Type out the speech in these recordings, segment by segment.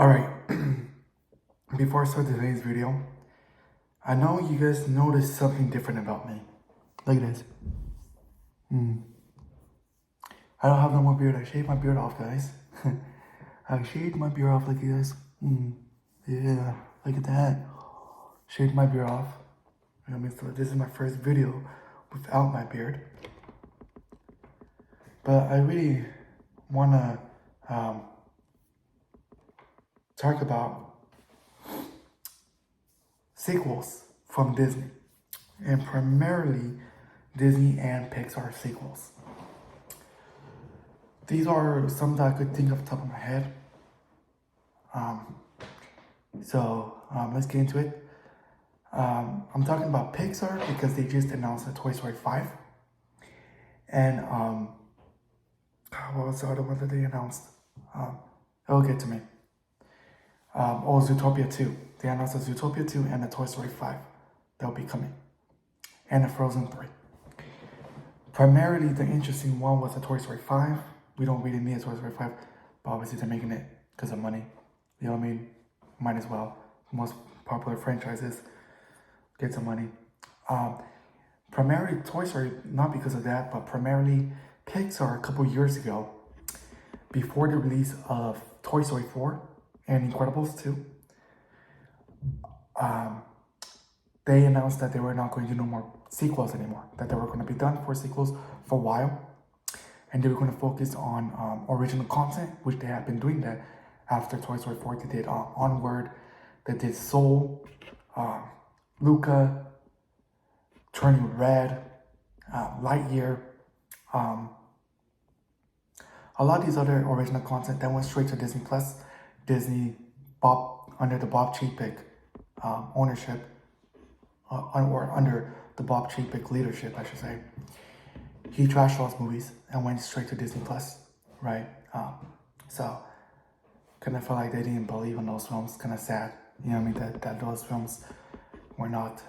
Alright, before I start today's video, I know you guys noticed something different about me. Look at this. I don't have no more beard. I shaved my beard off, guys. I shaved my beard off, look at this. Yeah, look at that. Shaved my beard off. You know what I mean? So this is my first video without my beard. But I really want to talk about sequels from Disney, and primarily Disney and Pixar sequels. These are some that I could think off the top of my head. Let's get into it. I'm talking about Pixar because they just announced a Toy Story 5. And what was the other one that they announced? It'll get to me. Zootopia 2. They announced a Zootopia 2 and a Toy Story 5 that'll be coming. And a Frozen 3. Primarily, the interesting one was a Toy Story 5. We don't really need a Toy Story 5, but obviously they're making it because of money. You know what I mean? Might as well. Most popular franchises get some money. Primarily Toy Story, not because of that, but primarily Pixar a couple years ago, before the release of Toy Story 4 and Incredibles 2, they announced that they were not going to do no more sequels anymore, that they were going to be done for sequels for a while, and they were going to focus on original content, which they have been doing that after Toy Story 4. They did Onward, they did Soul, Luca, Turning Red, Lightyear, a lot of these other original content that went straight to Disney Plus. Disney, under the Bob Chapek ownership, or under the Bob Chapek leadership, I should say. He trashed those movies and went straight to Disney Plus, right? So kind of felt like they didn't believe in those films. Kind of sad, you know what I mean? That those films were not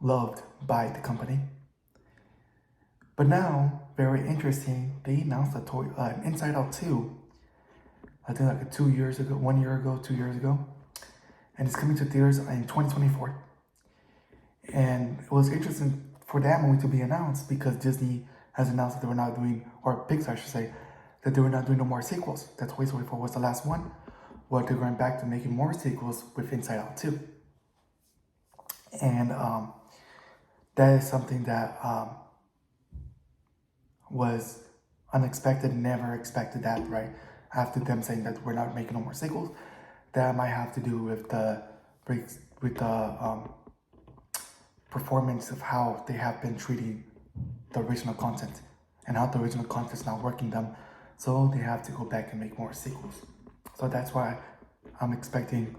loved by the company. But now, very interesting, they announced Inside Out 2. I think like 2 years ago, 1 year ago, 2 years ago. And it's coming to theaters in 2024. And it was interesting for that movie to be announced because Disney has announced that they were not doing, or Pixar I should say, that they were not doing no more sequels. That Toy Story 4 was the last one. Well, they're going back to making more sequels with Inside Out 2. And that is something that was unexpected, never expected that, right? After them saying that we're not making no more sequels, that might have to do with the performance of how they have been treating the original content and how the original content is not working them, so they have to go back and make more sequels. So that's why I'm expecting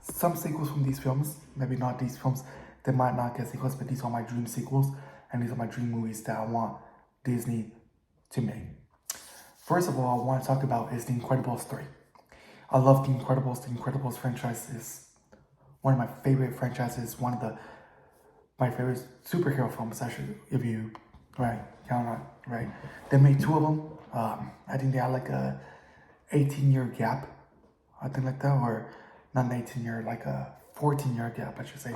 some sequels from these films. Maybe not these films, they might not get sequels, but these are my dream sequels, and these are my dream movies that I want Disney to make. First of all, I want to talk about is The Incredibles 3. I love The Incredibles. The Incredibles franchise is one of my favorite franchises, one of my favorite superhero films, actually, if you, right, count on, right? They made two of them. I think they had like a 18-year gap, I think like that, or not an 18-year, like a 14-year gap, I should say.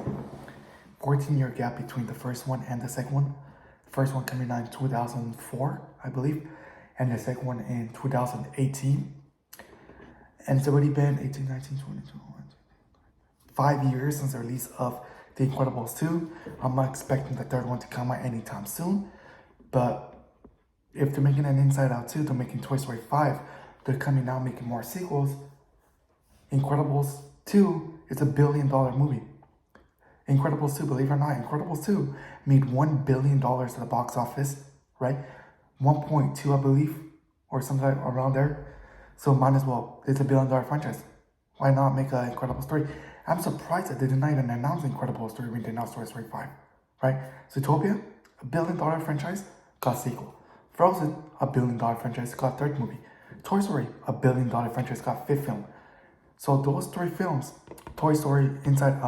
14-year gap between the first one and the second one. The first one coming out in 2004, I believe, and the second one in 2018. And it's already been 18, 19, 20, 21, 5 years since the release of The Incredibles 2. I'm not expecting the third one to come out anytime soon. But if they're making an Inside Out 2, they're making Toy Story 5, they're coming out making more sequels. Incredibles 2 is a $1 billion movie. Incredibles 2, believe it or not, Incredibles 2 made $1 billion at the box office, right? 1.2, I believe, or something around there. So might as well, it's a $1 billion franchise. Why not make an Incredibles 3? I'm surprised that they did not even announce Incredibles 3 when they announced Toy Story 5, right? Zootopia, $1 billion franchise, got sequel. Frozen, $1 billion franchise, got third movie. Toy Story, $1 billion franchise, got fifth film. So those three films, Toy Story, Inside,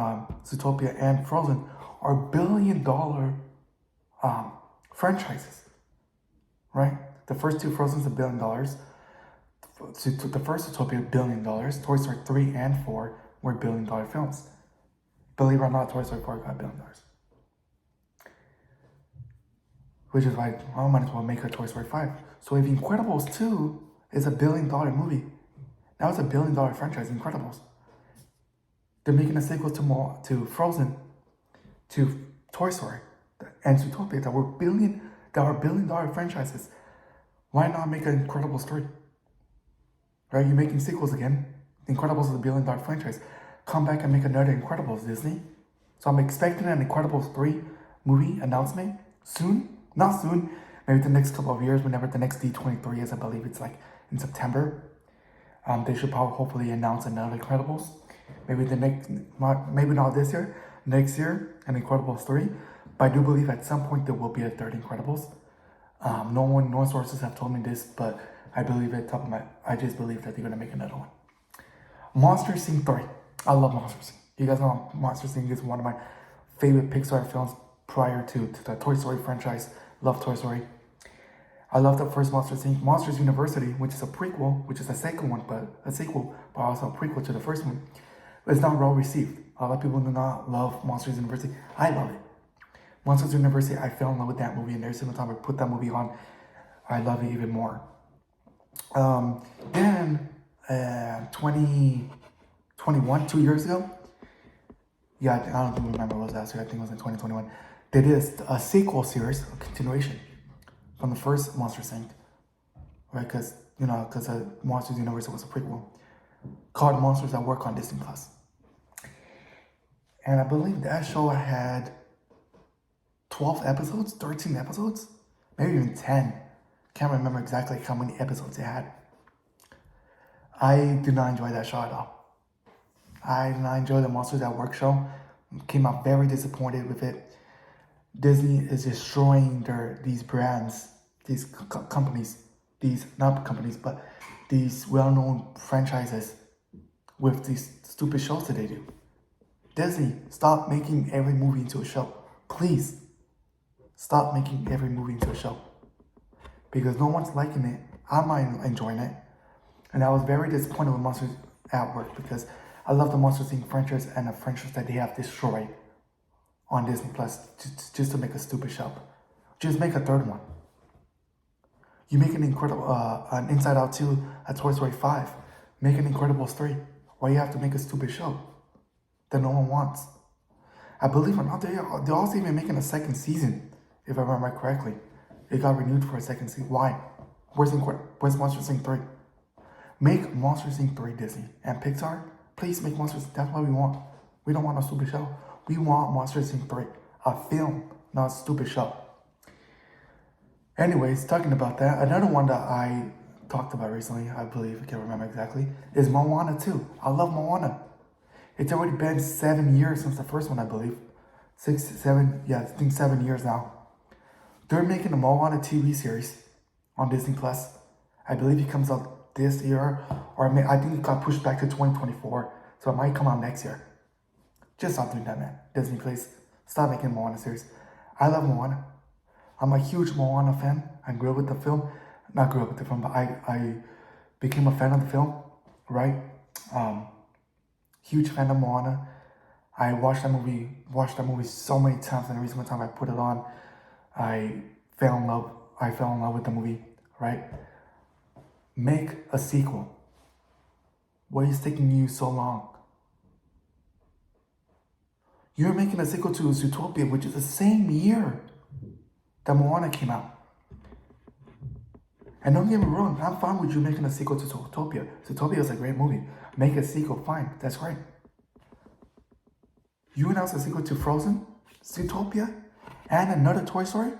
Zootopia, and Frozen, are $1 billion franchises, right? The first two Frozen's $1 billion. the first Zootopia $1 billion. Toy Story 3 and 4 were $1 billion films. Believe it or not, Toy Story 4 got $1 billion. Which is why I might as well make a Toy Story 5. So if Incredibles 2 is $1 billion movie, now it's $1 billion franchise, Incredibles. They're making a sequel to Frozen, to Toy Story, and Zootopia that were $1 billion franchises. Why not make an Incredibles 3? Right? You're making sequels again. Incredibles is a $1 billion franchise. Come back and make another Incredibles, Disney. So I'm expecting an Incredibles 3 movie announcement soon. Not soon, maybe the next couple of years, whenever the next D23 is, I believe it's like in September. They should probably hopefully announce another Incredibles. Maybe maybe not this year, next year, an Incredibles 3. But I do believe at some point there will be a third Incredibles. No sources have told me this, but I believe I just believe that they're gonna make another one. Monsters Inc. 3. I love Monsters Inc. You guys know Monsters Inc. is one of my favorite Pixar films prior to the Toy Story franchise. Love Toy Story. I love the first Monsters Inc. Monsters University, which is a prequel, which is a second one, but a sequel, but also a prequel to the first one. It's not well received. A lot of people do not love Monsters University. I love it. Monsters University, I fell in love with that movie, and every single time I put that movie on, I love it even more. Then, 2021, 2 years ago, yeah, I don't remember what was last year, I think it was in 2021, they did a sequel series, a continuation, from the first Monsters Inc., right, because Monsters University was a prequel, called Monsters at Work on Disney+. And I believe that show had 12 episodes, 13 episodes, maybe even 10. Can't remember exactly how many episodes it had. I did not enjoy that show at all. I did not enjoy the Monsters at Work show. Came out very disappointed with it. Disney is destroying these brands, these companies, not companies, but these well-known franchises with these stupid shows that they do. Disney, stop making every movie into a show. Please, stop making every movie into a show. Because no one's liking it. I'm not enjoying it. And I was very disappointed with Monsters at Work because I love the Monsters Inc. franchise and the franchise that they have destroyed on Disney Plus just to make a stupid show. Just make a third one. You make an an Inside Out 2, a Toy Story 5. Make an Incredibles 3. Why you have to make a stupid show that no one wants? I believe or not, they're also even making a second season, if I remember correctly. It got renewed for a second season. Why? Where's Monsters Inc. 3? Make Monsters Inc. 3, Disney. And Pixar, please make Monsters. That's what we want. We don't want a stupid show. We want Monsters Inc. 3. A film, not a stupid show. Anyways, talking about that, another one that I talked about recently, I believe, I can't remember exactly, is Moana 2. I love Moana. It's already been 7 years since the first one, I believe. 7 years now. They're making a Moana TV series on Disney Plus. I believe it comes out this year, or I think it got pushed back to 2024, so it might come out next year. Just stop doing that, man. Disney, please. Stop making a Moana series. I love Moana. I'm a huge Moana fan. I grew up with the film. Not grew up with the film, but I became a fan of the film, right? Huge fan of Moana. I watched that movie so many times, and every single time I put it on, I fell in love with the movie, right? Make a sequel. Why is it taking you so long? You're making a sequel to Zootopia, which is the same year that Moana came out. And don't get me wrong, I'm fine with you making a sequel to Zootopia. Zootopia is a great movie. Make a sequel, fine, that's great. You announce a sequel to Frozen, Zootopia, and another Toy Story?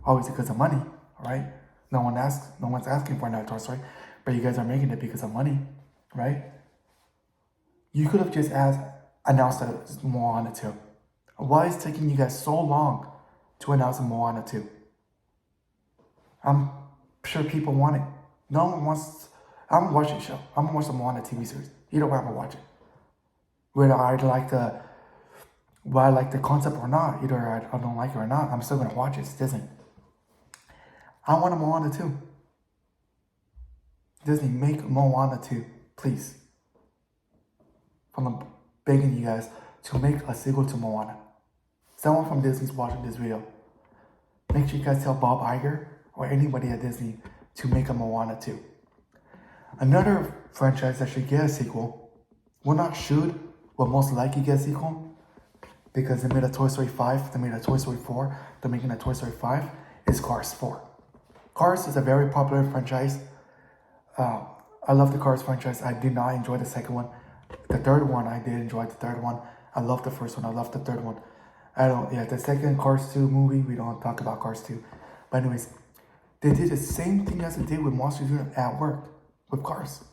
Obviously because of money, right? No one's asking for another Toy Story, but you guys are making it because of money, right? You could have just announced that it's Moana 2. Why is it taking you guys so long to announce a Moana 2? I'm sure people want it. No one wants. I'm gonna watch the show. I'm gonna watch the Moana TV series. Either way, I'm gonna watch it. Whether I like the concept or not, either I don't like it or not, I'm still gonna watch it. It's Disney. I want a Moana 2. Disney, make Moana 2, please. I'm begging you guys to make a sequel to Moana. Someone from Disney's watching this video. Make sure you guys tell Bob Iger or anybody at Disney to make a Moana 2. Another franchise that should get a sequel, well not should, will most likely get a sequel, because they made a Toy Story 5, they made a Toy Story 4, they're making a Toy Story 5, is Cars 4. Cars is a very popular franchise. I love the Cars franchise. I did not enjoy the second one. The third one, I did enjoy the third one. I love the first one, I love the third one. The second Cars 2 movie, we don't talk about Cars 2. But anyways, they did the same thing as they did with Monsters at Work, with Cars.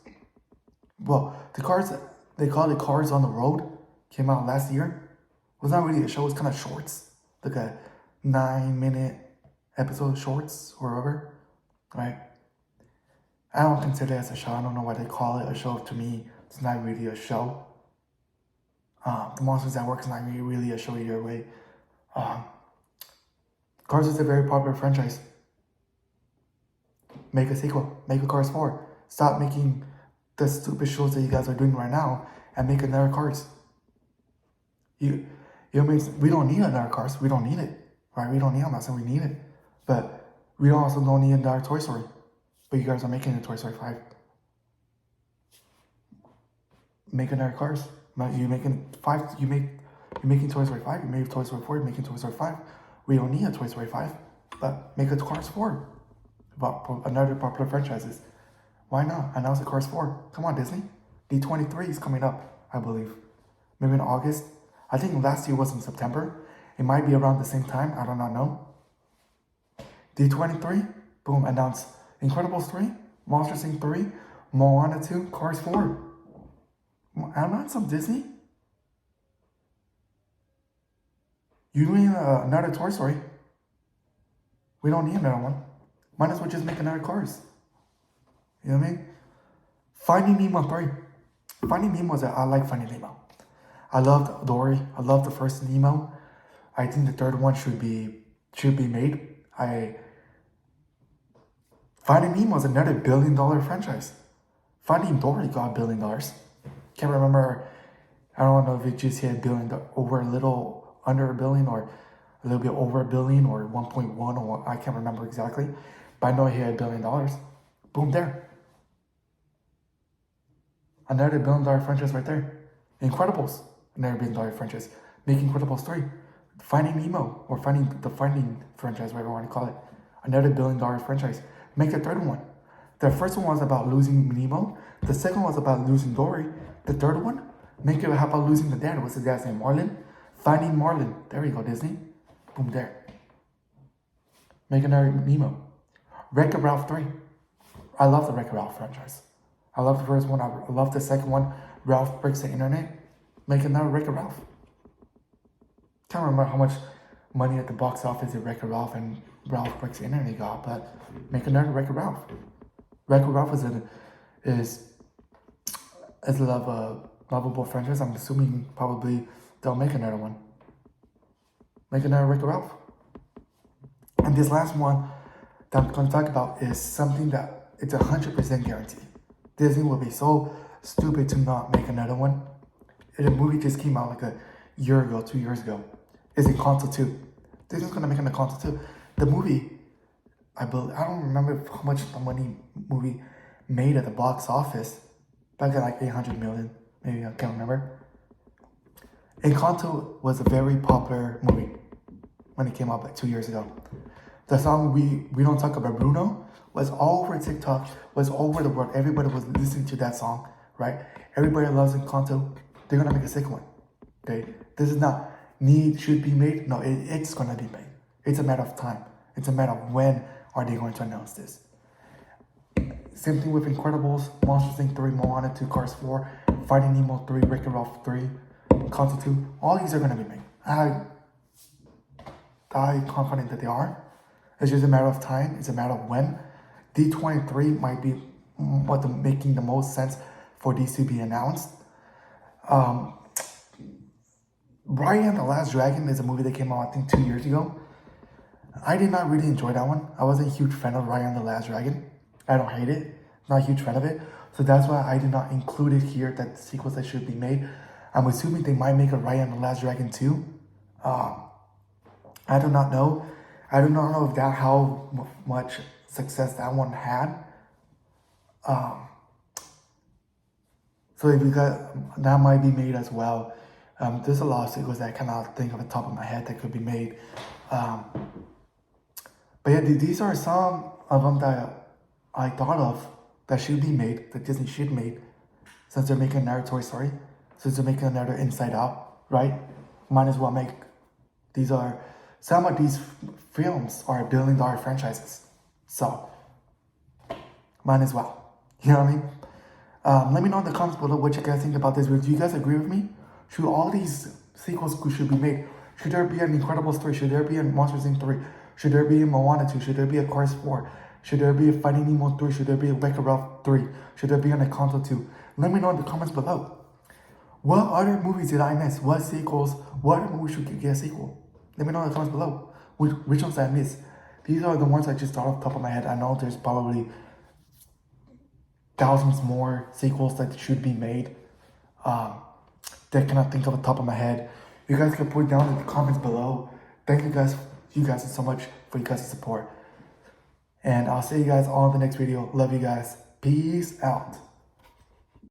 Well, the Cars, they call it Cars on the Road, came out last year. It was not really a show, it was kind of shorts. Like a 9-minute episode shorts or whatever, right? I don't consider it as a show. I don't know why they call it a show. To me, it's not really a show. The Monsters at Work is not really a show either way. Cars is a very popular franchise. Make a sequel. Make a Cars 4. Stop making the stupid shows that you guys are doing right now and make another Cars. You mean we don't need another Cars. We don't need it, right? We don't need. I'm not saying we need it, but we also don't need another Toy Story. But you guys are making a Toy Story 5. Make another Cars. You're making Toy Story 5. You made Toy Story 4. You're making Toy Story 5. We don't need a Toy Story 5, but make a Cars 4. About another popular franchises. Why not? Announce a Cars 4. Come on, Disney. D23 is coming up, I believe. Maybe in August. I think last year was in September. It might be around the same time. I do not know. D23. Boom. Announce Incredibles 3. Monsters Inc. 3. Moana 2. Cars 4. Announce some Disney. You need another Toy Story. We don't need another one. Might as well just make another Cars. You know what I mean? Finding Nemo 3. Finding Nemo I like Finding Nemo. I loved Dory. I love the first Nemo. I think the third one should be made. Finding Nemo is another $1 billion franchise. Finding Dory got $1 billion. Can't remember. I don't know if it just hit $1 billion, over a little under $1 billion, or a little bit over $1 billion, or 1.1, or I can't remember exactly. But I know it hit $1 billion. Boom, there. Another $1 billion franchise right there. Incredibles, another $1 billion franchise. Make Incredibles 3. Finding Nemo, or the Finding franchise, whatever you want to call it. Another $1 billion franchise. Make a third one. The first one was about losing Nemo. The second one was about losing Dory. The third one, make it about losing the dad. What's his dad's name? Marlin? Finding Marlin. There you go, Disney. Boom, there. Make another Nemo. Wreck-It Ralph 3. I love the Wreck-It Ralph franchise. I love the first one. I love the second one. Ralph Breaks the Internet. Make another Wreck-It Ralph. Can't remember how much money at the box office that Wreck-It Ralph and Ralph Breaks the Internet got, but make another Wreck-It Ralph. Wreck-It Ralph is a lovable franchise. I'm assuming probably they'll make another one. Make another Wreck-It Ralph. And this last one that I'm going to talk about is something that it's 100% guaranteed. Disney will be so stupid to not make another one. The movie just came out like a year ago, 2 years ago. Is Encanto 2. Disney's going to make an Encanto 2. The movie, I don't remember how much the money movie made at the box office. Back at like 800 million, maybe, I can't remember. Encanto was a very popular movie when it came out like 2 years ago. The song We Don't Talk About Bruno was all over TikTok, was all over the world. Everybody was listening to that song, right? Everybody loves Encanto. They're gonna make a second one, okay? This is not should be made. No, it's gonna be made. It's a matter of time. It's a matter of when are they going to announce this. Same thing with Incredibles, Monsters Inc. 3, Moana 2, Cars 4, Finding Nemo 3, Wreck-It Ralph 3, Encanto 2. All these are gonna be made. I'm confident that they are. It's just a matter of time. It's a matter of when. D23 might be making the most sense for these to be announced. Raya and the Last Dragon is a movie that came out, I think, 2 years ago. I did not really enjoy that one. I wasn't a huge fan of Raya and the Last Dragon. I don't hate it, Not a huge fan of it. So that's why I did not include it here, that the sequels that should be made. I'm assuming they might make a Raya and the Last Dragon 2. I do not know. I do not know if that how much success that one had. So if you got, that might be made as well. There's a lot of sequels that I cannot think of the top of my head that could be made. But yeah, these are some of them that I thought of that should be made, that Disney should make, since they're making another Toy Story, since they're making another Inside Out, right? Might as well make. These are, some of these films are billion-dollar franchises. So, might as well. You know what I mean? Let me know in the comments below what you guys think about this. Do you guys agree with me? Should all these sequels should be made? Should there be an Incredible Story? Should there be a Monsters Inc. 3? Should there be a Moana 2? Should there be a Cars 4? Should there be a Finding Nemo 3? Should there be a Wreck-It Ralph 3? Should there be an Encanto 2? Let me know in the comments below. What other movies did I miss? What sequels? What other movies should get a sequel? Let me know in the comments below. Which ones did I miss? These are the ones I just thought off the top of my head. I know there's probably thousands more sequels that should be made. That I cannot think of the top of my head. You guys can put it down in the comments below. Thank you guys so much for you guys' support. And I'll see you guys all in the next video. Love you guys. Peace out.